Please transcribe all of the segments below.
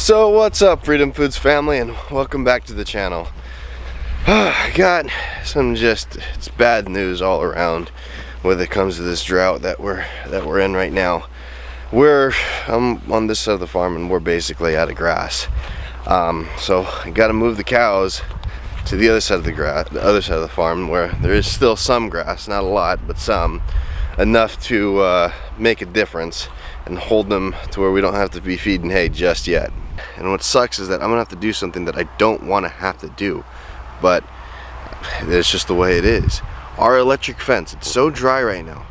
So what's up, Freedom Foods family, and welcome back to the channel. I got it's bad news all around when it comes to this drought that we're in right now. I'm on this side of the farm and we're basically out of grass. So I got to move the cows to the other side of the farm where there is still some grass, not a lot, but some, enough to make a difference and hold them to where we don't have to be feeding hay just yet. And what sucks is that I'm gonna have to do something that I don't want to have to do, but it's just the way it is. Our electric fence, it's so dry right now,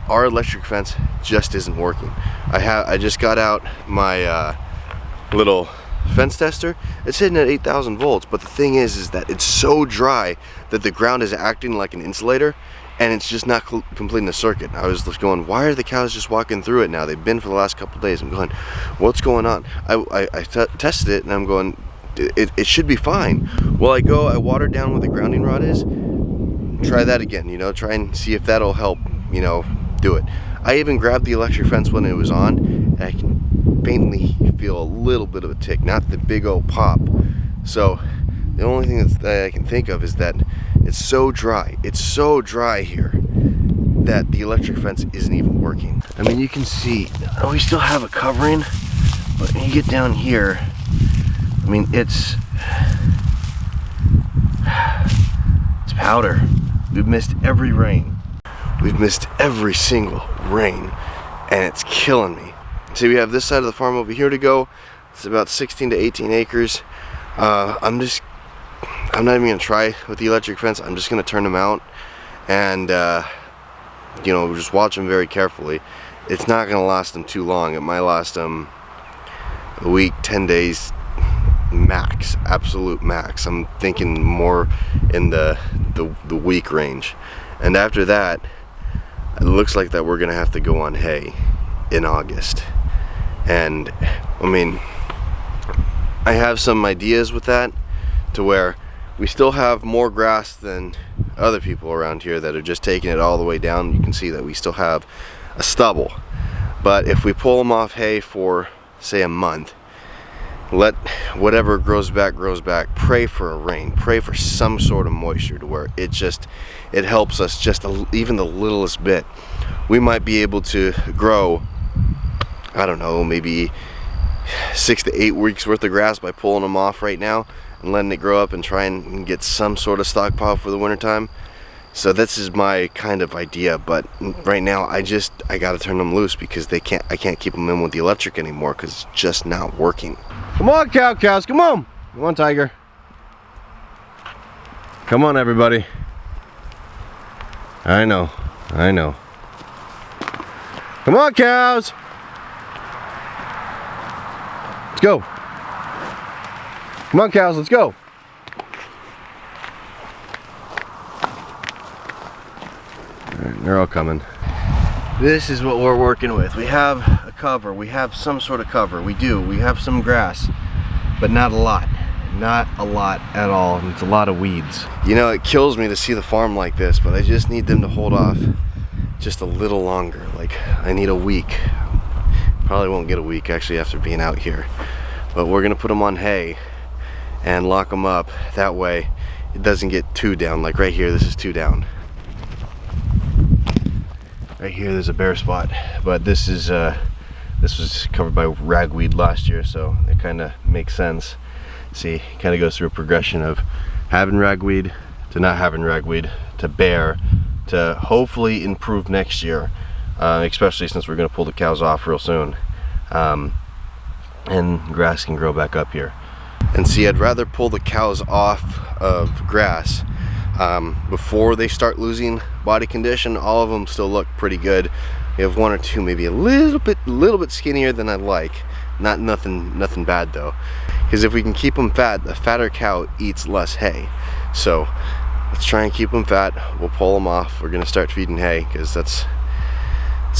our electric fence just isn't working. I just got out my little fence tester. It's hitting at 8,000 volts, but the thing is that it's so dry that the ground is acting like an insulator, and it's just not completing the circuit. I was just going, why are the cows just walking through it now? They've been for the last couple of days. I'm going, what's going on? I tested it and I'm going, it should be fine. Well, I water down where the grounding rod is, try that again, try and see if that'll help, do it. I even grabbed the electric fence when it was on, and I can faintly feel a little bit of a tick, not the big old pop. So the only thing that I can think of is that it's so dry here that the electric fence isn't even working. I mean, you can see, we still have a covering, but when you get down here, I mean, it's powder. We've missed every rain. We've missed every single rain, and it's killing me. See, we have this side of the farm over here to go. It's about 16 to 18 acres. I'm not even gonna try with the electric fence. I'm just gonna turn them out and just watch them very carefully. It's not gonna last them too long. It might last them a week, 10 days max, absolute max. I'm thinking more in the week range. And after that, it looks like that we're gonna have to go on hay in August. And I mean, I have some ideas with that, to where we still have more grass than other people around here that are just taking it all the way down. You can see that we still have a stubble. But if we pull them off hay for, say, a month, let whatever grows back, pray for a rain, pray for some sort of moisture to where it helps us just even the littlest bit. We might be able to grow, I don't know, maybe 6 to 8 weeks worth of grass by pulling them off right now and letting it grow up and try and get some sort of stockpile for the wintertime. So this is my kind of idea, but right now I gotta turn them loose because I can't keep them in with the electric anymore because it's just not working. Come on, cows, come on. Come on, Tiger. Come on, everybody. I know. Come on, cows. Let's go. Come on, cows, let's go. Alright, they're all coming. This is what we're working with. We have a cover, we have some sort of cover. We have some grass, but not a lot. Not a lot at all. And it's a lot of weeds. It kills me to see the farm like this, but I just need them to hold off just a little longer. Like, I need a week. Probably won't get a week actually after being out here. But we're gonna put them on hay and lock them up. That way it doesn't get too down. Like right here, this is too down. Right here there's a bare spot, but this was covered by ragweed last year, so it kind of makes sense. See, it kind of goes through a progression of having ragweed to not having ragweed to bare to hopefully improve next year, especially since we're going to pull the cows off real soon, and grass can grow back up here. And see, I'd rather pull the cows off of grass before they start losing body condition. All of them still look pretty good. We have one or two maybe a little bit skinnier than I'd like. Nothing bad though, because if we can keep them fat, the fatter cow eats less hay. So let's try and keep them fat. We'll pull them off. We're gonna start feeding hay because that's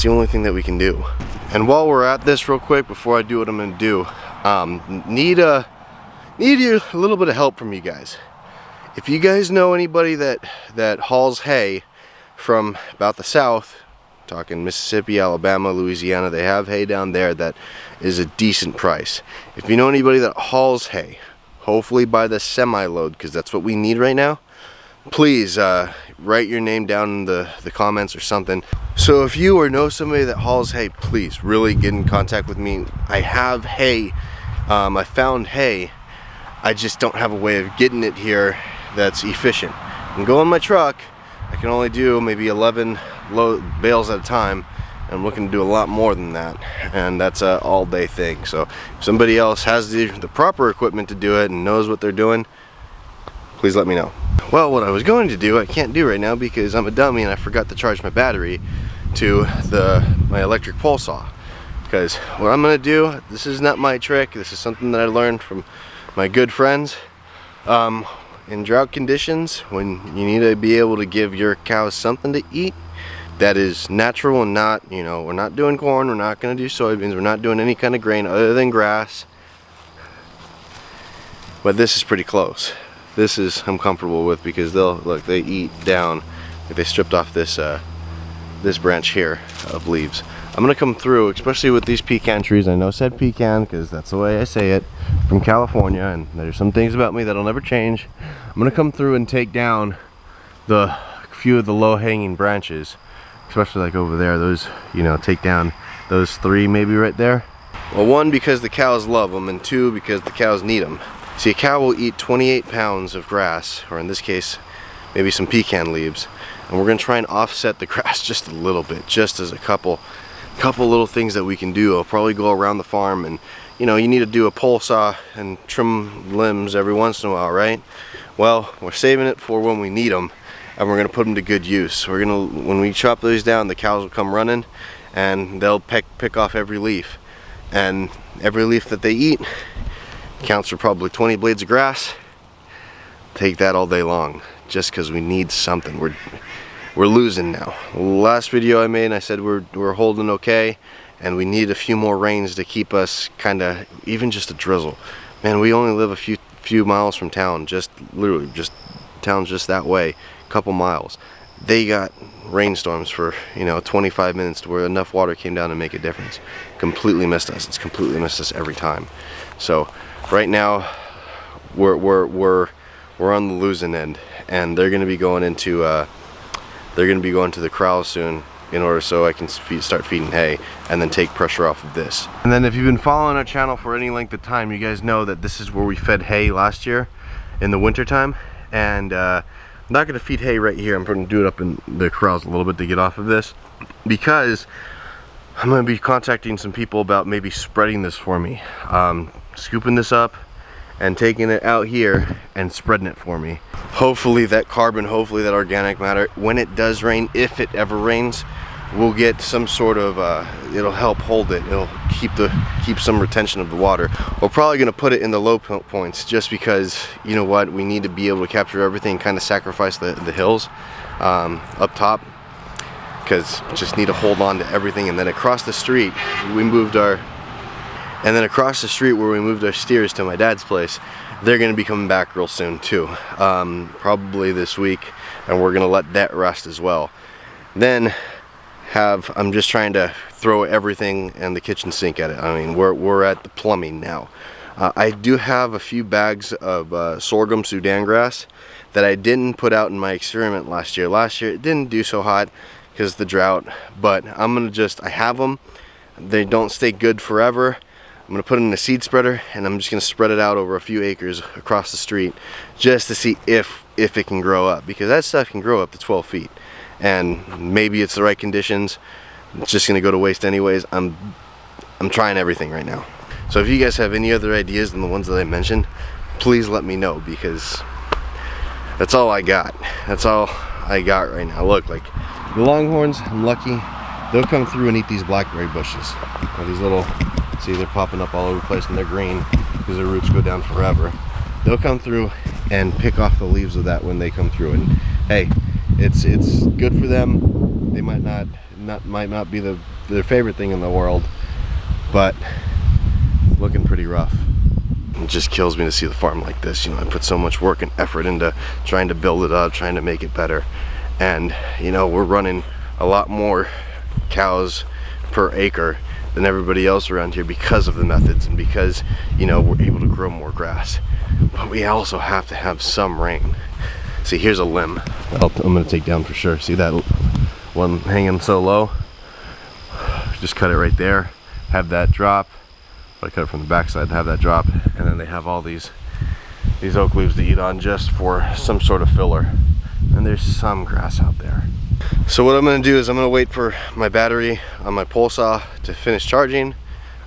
the only thing that we can do. And while we're at this, real quick, before I do what I'm gonna do, need a little bit of help from you guys. If you guys know anybody that hauls hay from about the south talking Mississippi, Alabama, Louisiana, they have hay down there that is a decent price. If you know anybody that hauls hay, hopefully by the semi-load, because that's what we need right now, please write your name down in the comments or something. So if you or know somebody that hauls hay, please really get in contact with me. I have hay, I found hay, I just don't have a way of getting it here that's efficient. I can go on my truck, I can only do maybe 11 bales at a time. I'm looking to do a lot more than that, and that's a all-day thing. So if somebody else has the proper equipment to do it and knows what they're doing, please let me know. Well, what I was going to do, I can't do right now because I'm a dummy and I forgot to charge my battery to my electric pole saw. Because what I'm going to do, this is not my trick, this is something that I learned from my good friends. In drought conditions, when you need to be able to give your cows something to eat that is natural and not, you know, we're not doing corn, we're not going to do soybeans, we're not doing any kind of grain other than grass. But this is pretty close. This is I'm comfortable with because they eat down. Like they stripped off this this branch here of leaves. I'm gonna come through, especially with these pecan trees. I know I said pecan because that's the way I say it, from California, and there's some things about me that'll never change. I'm gonna come through and take down the few of the low-hanging branches, especially like over there. Those, you know, take down those 3 maybe right there. Well, 1, because the cows love them, and 2, because the cows need them. See, a cow will eat 28 pounds of grass, or in this case, maybe some pecan leaves, and we're gonna try and offset the grass just a little bit, just as a couple little things that we can do. I'll probably go around the farm, and you know, you need to do a pole saw and trim limbs every once in a while, right? Well, we're saving it for when we need them, and we're gonna put them to good use. We're gonna, when we chop those down, the cows will come running, and they'll pick off every leaf, and every leaf that they eat counts for probably 20 blades of grass. Take that all day long, just because we need something. We're losing now. Last video I made, I said we're holding okay, and we need a few more rains to keep us kind of, even just a drizzle. Man, we only live a few miles from town, just literally just town's just that way, a couple miles. They got rainstorms for, you know, 25 minutes to where enough water came down to make a difference. Completely missed us. It's completely missed us every time. So right now we're on the losing end, and they're going to be going into the corral soon, in order so I can start feeding hay and then take pressure off of this. And then if you've been following our channel for any length of time, you guys know that this is where we fed hay last year in the winter time. And I'm not going to feed hay right here. I'm going to do it up in the corrals a little bit to get off of this, because I'm going to be contacting some people about maybe spreading this for me, scooping this up and taking it out here and spreading it for me. Hopefully that carbon, hopefully that organic matter, when it does rain, if it ever rains, we'll get some sort of it'll help hold it. It'll keep some retention of the water. We're probably going to put it in the low points, just because, you know what, we need to be able to capture everything, kind of sacrifice the hills up top, because just need to hold on to everything. And then across the street we moved our across the street where we moved our steers to my dad's place, they're going to be coming back real soon too, probably this week, and we're going to let that rest as well. Then I'm just trying to throw everything and the kitchen sink at it. I mean, we're at the plumbing now. I do have a few bags of sorghum Sudan grass that I didn't put out in my experiment last year. Last year it didn't do so hot because of the drought, but I have them. They don't stay good forever. I'm going to put it in a seed spreader, and I'm just going to spread it out over a few acres across the street, just to see if it can grow up, because that stuff can grow up to 12 feet. And maybe it's the right conditions, it's just going to go to waste anyways. I'm trying everything right now. So if you guys have any other ideas than the ones that I mentioned, please let me know, because that's all I got. That's all I got right now. Look, like the longhorns, I'm lucky, they'll come through and eat these blackberry bushes. Or these little, see, they're popping up all over the place, and they're green because their roots go down forever. They'll come through and pick off the leaves of that when they come through, and hey, it's good for them. They might not be their favorite thing in the world, but it's looking pretty rough. It just kills me to see the farm like this. You know, I put so much work and effort into trying to build it up, trying to make it better, and you know, we're running a lot more cows per acre than everybody else around here because of the methods and because, you know, we're able to grow more grass. But we also have to have some rain. See, here's a limb I'm gonna take down for sure. See that one hanging so low? Just cut it right there, have that drop. I cut it from the backside to have that drop, and then they have all these oak leaves to eat on just for some sort of filler. And there's some grass out there. So what I'm gonna do is I'm gonna wait for my battery on my pole saw to finish charging.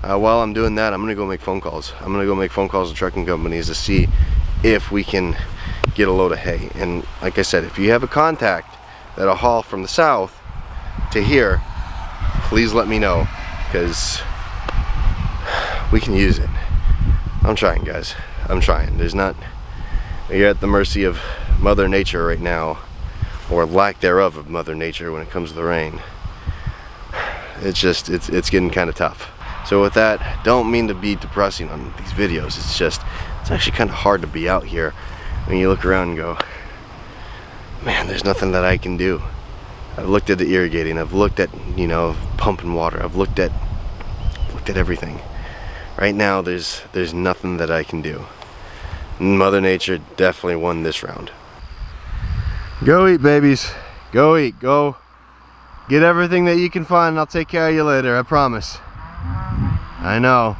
While I'm doing that, I'm gonna go make phone calls. I'm gonna go make phone calls to trucking companies to see if we can get a load of hay. And like I said, if you have a contact that'll haul from the south to here, please let me know, because we can use it. I'm trying, guys. I'm trying. You're at the mercy of Mother Nature right now, or lack thereof of Mother Nature when it comes to the rain. It's getting kind of tough. So with that, don't mean to be depressing on these videos. It's actually kind of hard to be out here when you look around and go, man, there's nothing that I can do. I've looked at the irrigating, I've looked at, you know, pumping water, I've looked at everything. Right now, there's nothing that I can do. Mother Nature definitely won this round. Go eat, babies. Go eat. Go get everything that you can find, and I'll take care of you later, I promise. I know.